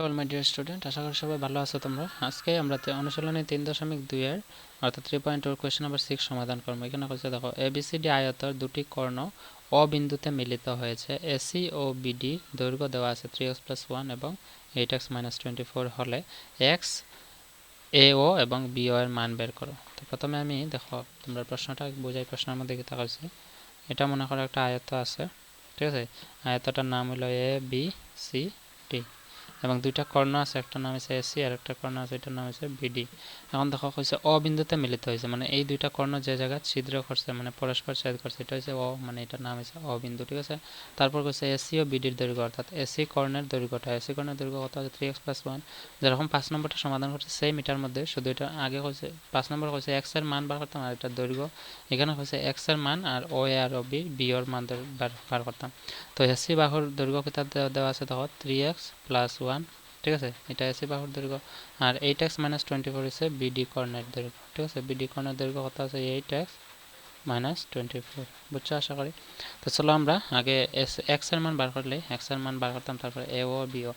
All my dear student, আশা করি সবাই ভালো আছো তোমরা। আজকে আমরা অনুশীলনী 3.2 এর অর্থাৎ 3.2 কোয়েশ্চেন নাম্বার 6 সমাধান করব। এখানে কইছে দেখো এবিসিডি আয়তর দুটি কর্ণ ও বিন্দুতে মিলিত হয়েছে। এসি ও বিডি দৈর্ঘ্য দেওয়া আছে 3x + 1 এবং 8x - 24 হলে এক্স এ ও এবং বি ও এর মান বের করো। তো প্রথমে আমি দেখো তোমরা প্রশ্নটা বোঝাই। প্রশ্নের মধ্যে কি থাকছে, এটা মনে করো একটা আয়ত আছে, ঠিক আছে। আয়তটার নাম হলো এ বি সি ডি এবং দুইটা কর্ণ আছে, একটা নাম হচ্ছে এসি আর একটা কর্ণ আছে, এটার নাম হচ্ছে বিডি। এখন দেখো হচ্ছে অ বিন্দুতে মিলিত হয়েছে, মানে এই দুইটা কর্ণ যে জায়গায় ছিদ্র করছে মানে পরস্পর ছেদ করছে, এটা হচ্ছে অ, মানে এটার নাম হচ্ছে অ বিন্দু, ঠিক আছে। তারপর হচ্ছে এসি ও বিডির দৈর্ঘ্য, অর্থাৎ এসি কর্ণের দৈর্ঘ্যটা, এসি কর্ণের দৈর্ঘ্য কত আছে 3x + 1। যেরকম 5 নম্বরটা সমাধান করছে সেই মিটার মধ্যে, শুধু এটা আগে হচ্ছে 5 নম্বর হচ্ছে এক্স এর মান বার করতাম আর এটার দৈর্ঘ্য। এখানে হচ্ছে এক্স এর মান আর ও এ আর ও বি ওর মান বার করতাম। তো এসি বাহুর দৈর্ঘ্য কিতা দেওয়া আছে দেখো 3x + 1, ঠিক আছে। এটা এসি বাহুর দৈর্ঘ্য আর 8x - 24 হচ্ছে বিডি কর্ণের দৈর্ঘ্য, ঠিক আছে। বিডি কর্ণের দৈর্ঘ্য কত আছে 8x - 24, বুঝছো আশা করি। তো চলো আমরা আগে এক্স এর মান বার করলে এক্স এর মান বার করতাম, তারপরে এ ও বি ও।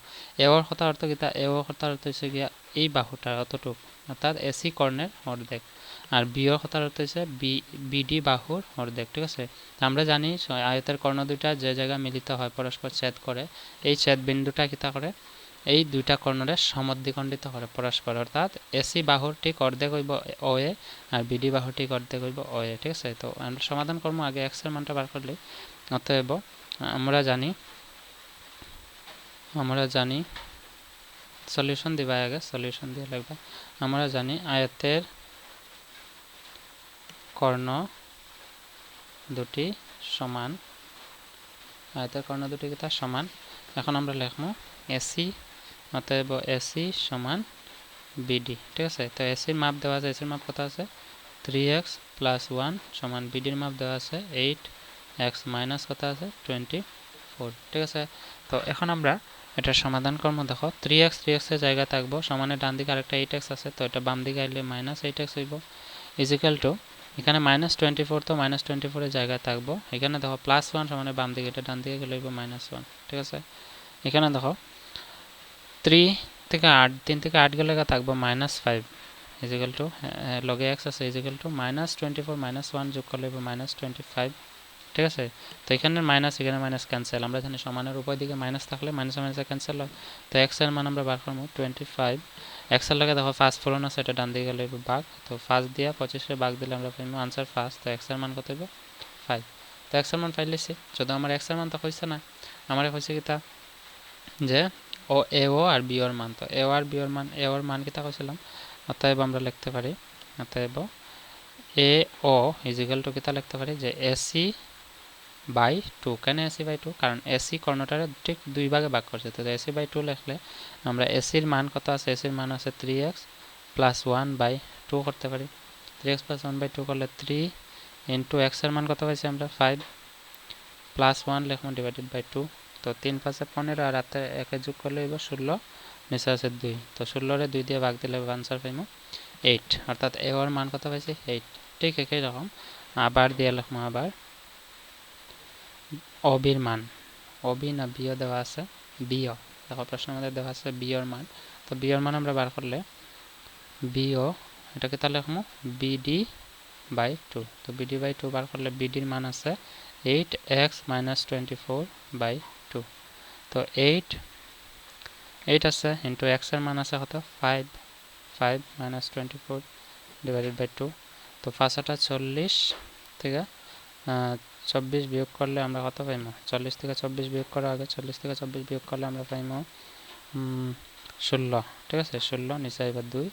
এ ওর কথা অর্থ কিতা, এ ও কথা অর্থ হচ্ছে গিয়া এই বাহুটা অতটুকু, অর্থাৎ এসি কর্ণের অর্ধেক। আর বি ওর কথা অর্থ হচ্ছে বিডি বাহুর অর্ধেক, ঠিক আছে। আমরা জানি আয়তের কর্ণ দুইটা যে জায়গায় মিলিত হয় পরস্পর ছেদ করে, এই ছেদ বিন্দুটা কিতা করে, এই দুইটা কর্ণরে সমদ্বিখণ্ডিত করে পরস্পর, অর্থাৎ এসি বাহুর ঠিক অর্ধেক হইব ও এ আর বিডি বাহুর ঠিক অর্ধেক হইব ও এ, ঠিক আছে। তো আমরা সমাধান করবো আগে এক্স এর মানটা বার করলে। অতএব আমরা জানি সলিউশন দিবা, আগে সলিউশন দিয়ে লিখবা। আমরা জানি আয়তের কর্ণ দুটি সমান, আয়তের কর্ণ দুটি কিতা সমান। এখন আমরা লিখবো এসি, অতএব এসি সমান বিডি, ঠিক আছে। তো এসির মাপ দেওয়া আছে, এসির মাপ কত আছে 3x + 1 সমান বিডির মাপ দেওয়া আছে 8x মাইনাস কত আছে 24, ঠিক আছে। তো এখন আমরা এটার সমাধান করবো। দেখো 3x এর জায়গায় থাকবো, সমানের ডান দিকে আরেকটা 8x আছে, তো এটা বাম দিকে আইলে -8x হইব, ইজিক্যাল টু এখানে -24, তো -24 এর জায়গায় থাকবো। এখানে দেখো +1 সমানের বাম দিকে, এটা ডান দিকে গেলে হইব -1, ঠিক আছে। এখানে দেখো 3 থেকে 8 গেলে থাকবো -5 ইজিক্যাল টু লগে এক্স আছে ইজিক্যাল টু -24 -1 যোগ করলে -25, ঠিক আছে। তো এখানে মাইনাস এখানে মাইনাস ক্যান্সেল, আমরা জানি সমানের উভয় দিকে মাইনাস থাকলে মাইনাসে মাইনাসে ক্যান্সেল হয়। তো এক্স এর মান আমরা বার করবো 25। এক্স এর লগে দেখো ফার্স্ট ফলন আছে, এটা ডান দিকে গেলে ভাগ, তো 5 দিয়া 25 ভাগ দিলে আমরা পাইবো আনসার 5। তো এক্স এর মান কত হইব 5। তো এক্স এর মান 5 লিখছি, যদি আমার এক্স এর মান তো হইছে না, আমার হইছে কিতা যে ও এ ও আর বি ওর মান। তো এ ও আর বি ওর মান, এ ওর মান কিতা কইছিলাম, অতএব আমরা লিখতে পারি, অতএব এ ও ইজিক্যাল টু কিতা লিখতে পারি যে এসি বাই 2। কেন এসি বাই 2, কারণ এসি কর্ণটারে ঠিক দুই ভাগে ভাগ করছে। তো এসি বাই 2 লিখলে আমরা এসির মান কত আছে, এসির মান আছে 3x + 1/2 করতে পারি। 3x + 1/2 করলে 3 ইন্টু এক্স এর মান কত পাইছি আমরা 5 + 1 লিখবো /2। তো 3 × 5 = 15 আর রাতে 1 যোগ করলে হইব 16, নিচে আছে 2। তো 16 রে 2 দিয়ে ভাগ দিলে আনসার পাইমু 8, অর্থাৎ এ ওর মান কত পাইছি 8। ঠিক একই রকম আবার দিয়ে লিখবো, আবার অবির মান, অবি না বিও দেওয়া আছে, বিও দেখো প্রশ্নের মধ্যে দেওয়া আছে বিওর মান। তো বিওর মান আমরা বার করলে বিও এটাকে তাহলে লিখবো বিডি বাই 2। তো বিডি বাই 2 বার করলে বিডির মান আছে 8x - 24/2। তো 8 আছে ইন্টু এক্স এর মান আছে কত 5 - 24/2। তো 5 × 40 থেকে 24 বিয়োগ করলে আমরা কত পাইমো, 40 থেকে 24 বিয়োগ করার আগে 40 থেকে 24 বিয়োগ করলে আমরা পাইমো 16, ঠিক আছে। 16 নিচে আইবা 2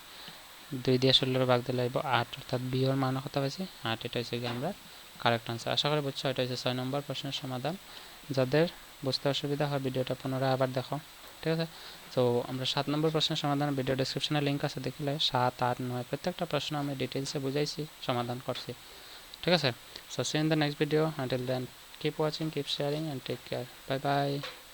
দিয়ে 16 ভাগ দিলে আইব 8, অর্থাৎ বি ওর মান কত পাইছি 8। এটা হচ্ছে কি আমরা কারেক্ট আনসার। আশা করি বুঝছো, এটা হচ্ছে 6 নম্বর প্রশ্নের সমাধান। যাদের বুঝতে অসুবিধা হয় ভিডিওটা পুনরায় আবার দেখো, ঠিক আছে। তো আমরা 7 নম্বর প্রশ্নের সমাধান, ভিডিও ডেসক্রিপশনে লিঙ্ক আছে, দেখলে 7, 8, 9 প্রত্যেকটা প্রশ্ন আমি ডিটেইলসে বুঝাইছি, সমাধান করছি, ঠিক আছে। So see you in the next video. Until then, keep watching, keep sharing and take care. Bye bye.